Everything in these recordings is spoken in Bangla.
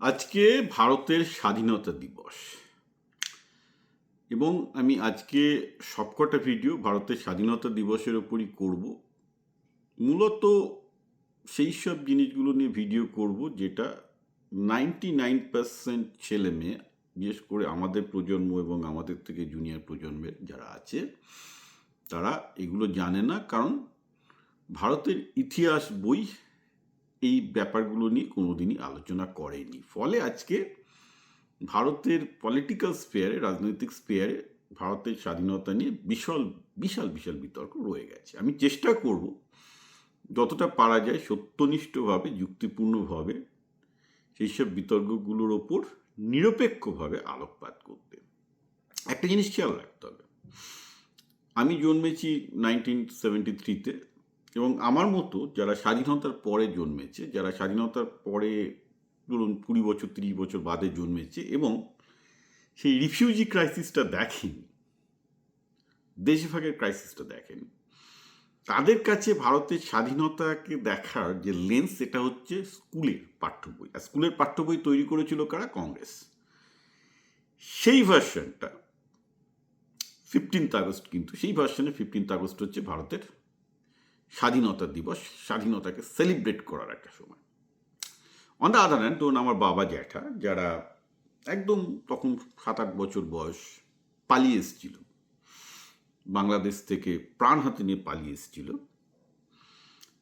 আজকে ভারতের স্বাধীনতা দিবস এবং আমি আজকে সবকটা ভিডিও ভারতের স্বাধীনতা দিবসের ওপরই করব। মূলত সেই সব জিনিসগুলো নিয়ে ভিডিও করব যেটা 99% ছেলে মেয়ে, বিশেষ করে আমাদের প্রজন্ম এবং আমাদের থেকে জুনিয়র প্রজন্মের যারা আছে তারা এগুলো জানে না, কারণ ভারতের ইতিহাস বই এই ব্যাপারগুলো নিয়ে কোনোদিনই আলোচনা করেনি। ফলে আজকে ভারতের পলিটিক্যাল স্পেয়ারে, রাজনৈতিক স্পেয়ারে ভারতের স্বাধীনতা নিয়ে বিশাল বিশাল বিশাল বিতর্ক রয়ে গেছে। আমি চেষ্টা করব যতটা পারা যায় সত্যনিষ্ঠভাবে, যুক্তিপূর্ণভাবে সেই সব বিতর্কগুলোর ওপর নিরপেক্ষভাবে আলোকপাত করতে। একটা জিনিস খেয়াল রাখতে হবে, আমি জন্মেছি 1973-তে, এবং আমার মতো যারা স্বাধীনতার পরে জন্মেছে, যারা স্বাধীনতার পরে ধরুন 20 বছর 30 বছর বাদে জন্মেছে এবং সেই রিফিউজি ক্রাইসিসটা দেখেনি, দেশভাগের ক্রাইসিসটা দেখেনি, তাদের কাছে ভারতের স্বাধীনতাকে দেখার যে লেন্স, সেটা হচ্ছে স্কুলের পাঠ্য বই। আর স্কুলের পাঠ্য বই তৈরি করেছিল কারা? কংগ্রেস। সেই ভার্সনটা 15th আগস্ট, কিন্তু সেই ভার্সনে 15th আগস্ট হচ্ছে ভারতের স্বাধীনতা দিবস, স্বাধীনতাকে সেলিব্রেট করার একটা সময়। অন দ্য আদার হ্যান্ড, ধরুন আমার বাবা জ্যাঠা যারা একদম তখন 7-8 বছর বয়স, পালিয়ে এসেছিল বাংলাদেশ থেকে, প্রাণ হাতে নিয়ে পালিয়ে এসেছিল,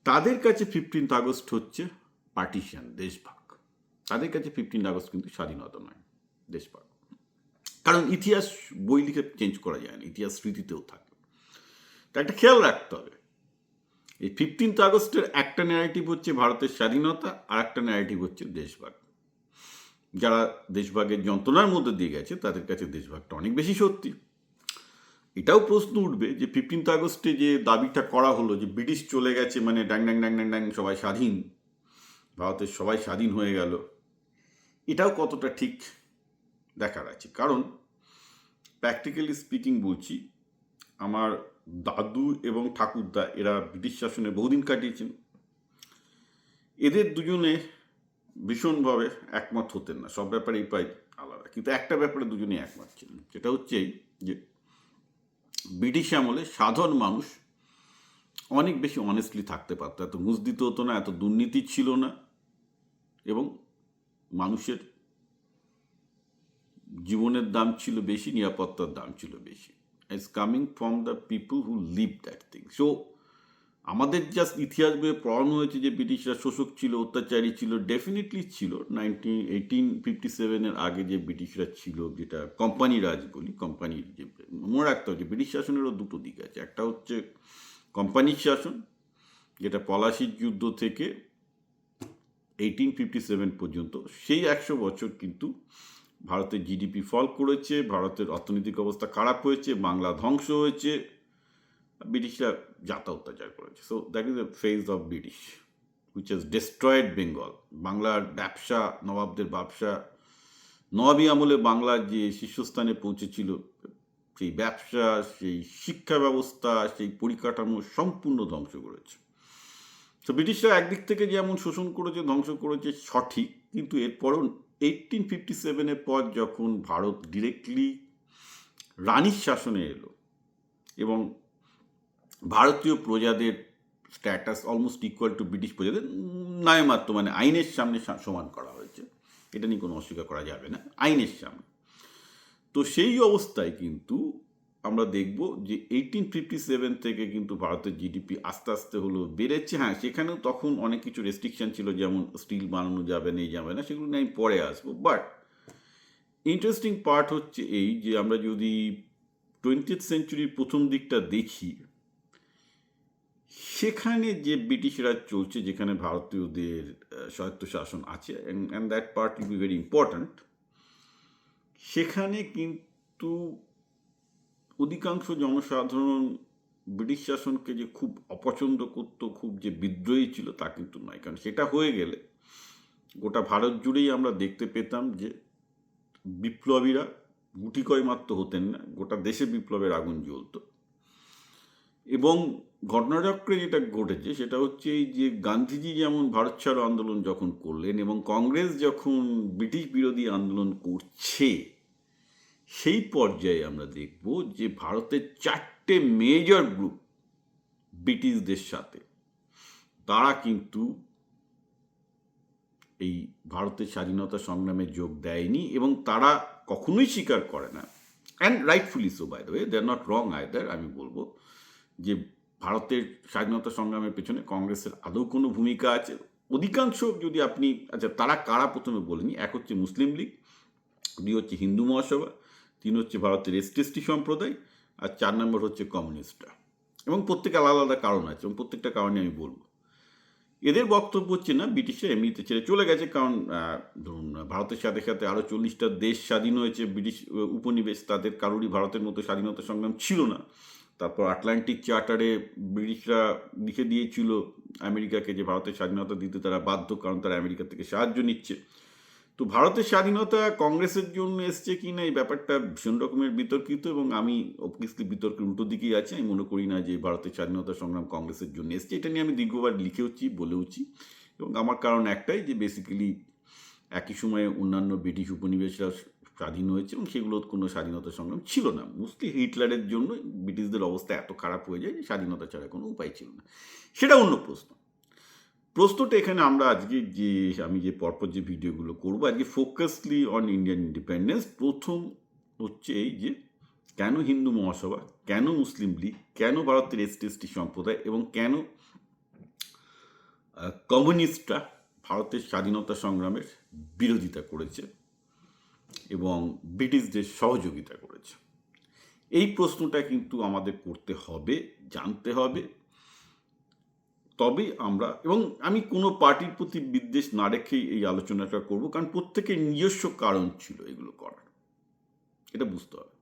তাদের কাছে 15th আগস্ট হচ্ছে পার্টিশন, দেশভাগ। তাদের কাছে 15th আগস্ট কিন্তু স্বাধীনতা নয়, দেশভাগ। কারণ ইতিহাস বই লিখে চেঞ্জ করা যায় না, ইতিহাস স্মৃতিতেও থাকে। তা একটা খেয়াল রাখতে হবে, এই 15th আগস্টের একটা ন্যারেটিভ হচ্ছে ভারতের স্বাধীনতা, আর একটা ন্যারেটিভ হচ্ছে দেশভাগ। যারা দেশভাগের যন্ত্রণার মধ্যে দিয়ে গেছে তাদের কাছে দেশভাগটা অনেক বেশি সত্যি। এটাও প্রশ্ন উঠবে যে 15th আগস্টে যে দাবিটা করা হলো যে ব্রিটিশ চলে গেছে, মানে ড্যাং ড্যাং ড্যাং ড্যাং ড্যাং সবাই স্বাধীন, ভারতের সবাই স্বাধীন হয়ে গেল, এটাও কতটা ঠিক দেখার আছে। কারণ প্র্যাকটিক্যালি স্পিকিং বলছি, আমার দাদু এবং ঠাকুরদা এরা ব্রিটিশ শাসনে বহুদিন কাটিয়েছেন। এদের দুজনে ভীষণভাবে একমত হতেন না, সব ব্যাপারেই প্রায় আলাদা, কিন্তু একটা ব্যাপারে দুজনেই একমত ছিলেন, সেটা হচ্ছে এই যে ব্রিটিশ আমলে সাধারণ মানুষ অনেক বেশি অনেস্টলি থাকতে পারত, এত ঘুষ দিতে হতো না, এত দুর্নীতি ছিল না, এবং মানুষের জীবনের দাম ছিল বেশি, নিরাপত্তার দাম ছিল বেশি। It's coming from the people who leave that thing. So আমাদের জাস্ট ইতিহাস বইয়ে পড়ানো হয়েছে যে ব্রিটিশরা শোষক ছিল, অত্যাচারী ছিল, ডেফিনেটলি ছিল। 1857-এর আগে যে ব্রিটিশরা ছিল, যেটা কোম্পানি রাজ বলি, কোম্পানির যে, মনে রাখতে হবে যে ব্রিটিশ শাসনেরও দুটো দিক আছে। একটা হচ্ছে কোম্পানির শাসন, যেটা পলাশির যুদ্ধ থেকে 1857 পর্যন্ত, সেই 100 বছর কিন্তু ভারতের জিডিপি ফল করেছে, ভারতের অর্থনৈতিক অবস্থা খারাপ হয়েছে, বাংলা ধ্বংস হয়েছে, ব্রিটিশরা যাতা অত্যাচার করেছে। So that is the phase of British which has destroyed Bengal. বাংলার ব্যবসা, নবাবদের ব্যবসা, নবাবী আমলে বাংলার যে শীর্ষস্থানে পৌঁছেছিল, সেই ব্যবসা, সেই শিক্ষা ব্যবস্থা, সেই পরিকাঠামো সম্পূর্ণ ধ্বংস করেছে। তো ব্রিটিশরা একদিক থেকে যেমন শোষণ করেছে, ধ্বংস করেছে, সঠিক, কিন্তু এরপরও 1857-এর পর যখন ভারত ডিরেক্টলি রানীর শাসনে এলো এবং ভারতীয় প্রজাদের status almost equal to British প্রজাদের, নায়মাত্র মানে আইনের সামনে সমান করা হয়েছে, এটা নিয়ে কোনো অস্বীকার করা যাবে না, আইনের সামনে। তো সেই অবস্থায় কিন্তু আমরা দেখব যে 1857 থেকে কিন্তু ভারতের জিডিপি আস্তে আস্তে হলো বেড়েছে। হ্যাঁ, সেখানেও তখন অনেক কিছু রেস্ট্রিকশন ছিল, যেমন স্টিল বানানো যাবে না, এই যাবে না, সেগুলো নিয়ে আমি পরে আসবো। বাট ইন্টারেস্টিং পার্ট হচ্ছে এই যে আমরা যদি 20th সেঞ্চুরির প্রথম দিকটা দেখি, সেখানে যে ব্রিটিশ রাজ চলছে, যেখানে ভারতীয়দের স্বায়ত্তশাসন আছে, and that part will be very important, সেখানে কিন্তু অধিকাংশ জনসাধারণ ব্রিটিশ শাসনকে যে খুব অপছন্দ করত, খুব যে বিদ্রোহী ছিল, তা কিন্তু নয়। কারণ সেটা হয়ে গেলে গোটা ভারত জুড়েই আমরা দেখতে পেতাম যে বিপ্লবীরা গুটি কয় মাত্র হতেন না, গোটা দেশে বিপ্লবের আগুন জ্বলত। এবং ঘটনাচক্রে যেটা ঘটেছে সেটা হচ্ছে এই যে গান্ধীজি যেমন ভারত ছাড়ো আন্দোলন যখন করলেন এবং কংগ্রেস যখন ব্রিটিশ বিরোধী আন্দোলন করছে, সেই পর্যায়ে আমরা দেখব যে ভারতের 4টে মেজর গ্রুপ ব্রিটিশদের সাথে তারা কিন্তু এই ভারতের স্বাধীনতা সংগ্রামে যোগ দেয়নি এবং তারা কখনোই স্বীকার করে না, and rightfully so by the way, they are not wrong either. আমি বলবো যে ভারতের স্বাধীনতা সংগ্রামের পেছনে কংগ্রেসের আদৌ কোনো ভূমিকা আছে। অধিকাংশ যদি আপনি, আচ্ছা তারা কারা প্রথমে বলিনি, এক হচ্ছে মুসলিম লীগ, দুই হচ্ছে হিন্দু মহাসভা, তিন হচ্ছে ভারতের এসটি সম্প্রদায়, আর 4 নম্বর হচ্ছে কমিউনিস্টরা। এবং প্রত্যেকে আলাদা আলাদা কারণ আছে এবং প্রত্যেকটা কারণে আমি বলবো। এদের বক্তব্য হচ্ছে না ব্রিটিশরা এমনিতে ছেড়ে চলে গেছে, কারণ ধরুন ভারতের সাথে সাথে আরও 40টা দেশ স্বাধীন হয়েছে ব্রিটিশ উপনিবেশ, তাদের কারোরই ভারতের মতো স্বাধীনতা সংগ্রাম ছিল না। তারপর আটলান্টিক চার্টারে ব্রিটিশরা লিখে দিয়েছিল আমেরিকাকে যে ভারতের স্বাধীনতা দিতে তারা বাধ্য, কারণ তারা আমেরিকা থেকে সাহায্য নিচ্ছে। তো ভারতের স্বাধীনতা কংগ্রেসের জন্য এসছে কি না এই ব্যাপারটা ভীষণ রকমের বিতর্কিত, এবং আমি অবভিয়াসলি বিতর্কের উল্টো দিকেই আছি। আমি মনে করি না যে ভারতের স্বাধীনতা সংগ্রাম কংগ্রেসের জন্য এসছে। এটা নিয়ে আমি দীর্ঘবার লিখেওছি, বলেওছি, এবং আমার কারণ একটাই যে বেসিক্যালি একই সময়ে অন্যান্য ব্রিটিশ উপনিবেশরা স্বাধীন হয়েছে এবং সেগুলোর কোনো স্বাধীনতা সংগ্রাম ছিল না। মোস্টলি হিটলারের জন্য ব্রিটিশদের অবস্থা এত খারাপ হয়ে যায় যে স্বাধীনতা ছাড়া কোনো উপায় ছিল না। সেটা অন্য প্রশ্ন। প্রশ্নটা এখানে আমরা আজকে যে আমি যে পরপর যে ভিডিওগুলো করবো আজকে ফোকাসলি অন ইন্ডিয়ান ইন্ডিপেন্ডেন্স। প্রথম হচ্ছে এই যে কেন হিন্দু মহাসভা, কেন মুসলিম লীগ, কেন ভারতের এসটি সম্প্রদায় এবং কেন কমিউনিস্টরা ভারতের স্বাধীনতা সংগ্রামের বিরোধিতা করেছে এবং ব্রিটিশদের সহযোগিতা করেছে। এই প্রশ্নটা কিন্তু আমাদের করতে হবে, জানতে হবে, তবেই আমরা, এবং আমি কোনো পার্টির প্রতি বিদ্বেষ না রেখেই এই আলোচনাটা করব, কারণ প্রত্যেকের নিজস্ব কারণ ছিল এগুলো করার, এটা বুঝতে হবে।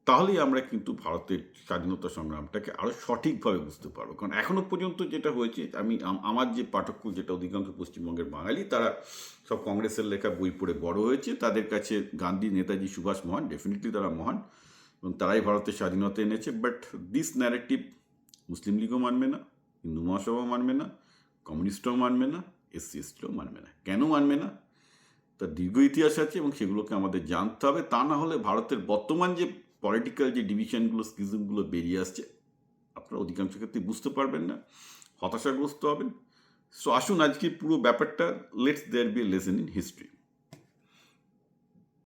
তাহলেই আমরা কিন্তু ভারতের স্বাধীনতা সংগ্রামটাকে আরও সঠিকভাবে বুঝতে পারবো। কারণ এখনও পর্যন্ত যেটা হয়েছে, আমার যে পাঠক, যেটা অধিকাংশ পশ্চিমবঙ্গের বাঙালি, তারা সব কংগ্রেসের লেখা বই পড়ে বড় হয়েছে। তাদের কাছে গান্ধী, নেতাজি সুভাষ মহান, ডেফিনেটলি তারা মহান এবং তারাই ভারতের স্বাধীনতা এনেছে। বাট দিস ন্যারেটিভ মুসলিম লীগও মানবে না, হিন্দু মহাসভাও মানবে না, কমিউনিস্টও মানবে না, এসটিও মানবে না। কেন মানবে না? তার দীর্ঘ ইতিহাস আছে এবং সেগুলোকে আমাদের জানতে হবে। তা না হলে ভারতের বর্তমান যে পলিটিক্যাল যে ডিভিশনগুলো, স্কিজমগুলো বেরিয়ে আসছে, আপনারা অধিকাংশ ক্ষেত্রে বুঝতে পারবেন না, হতাশাগ্রস্ত হবেন। সো আসুন আজকে পুরো ব্যাপারটা, let's there be a lesson in history.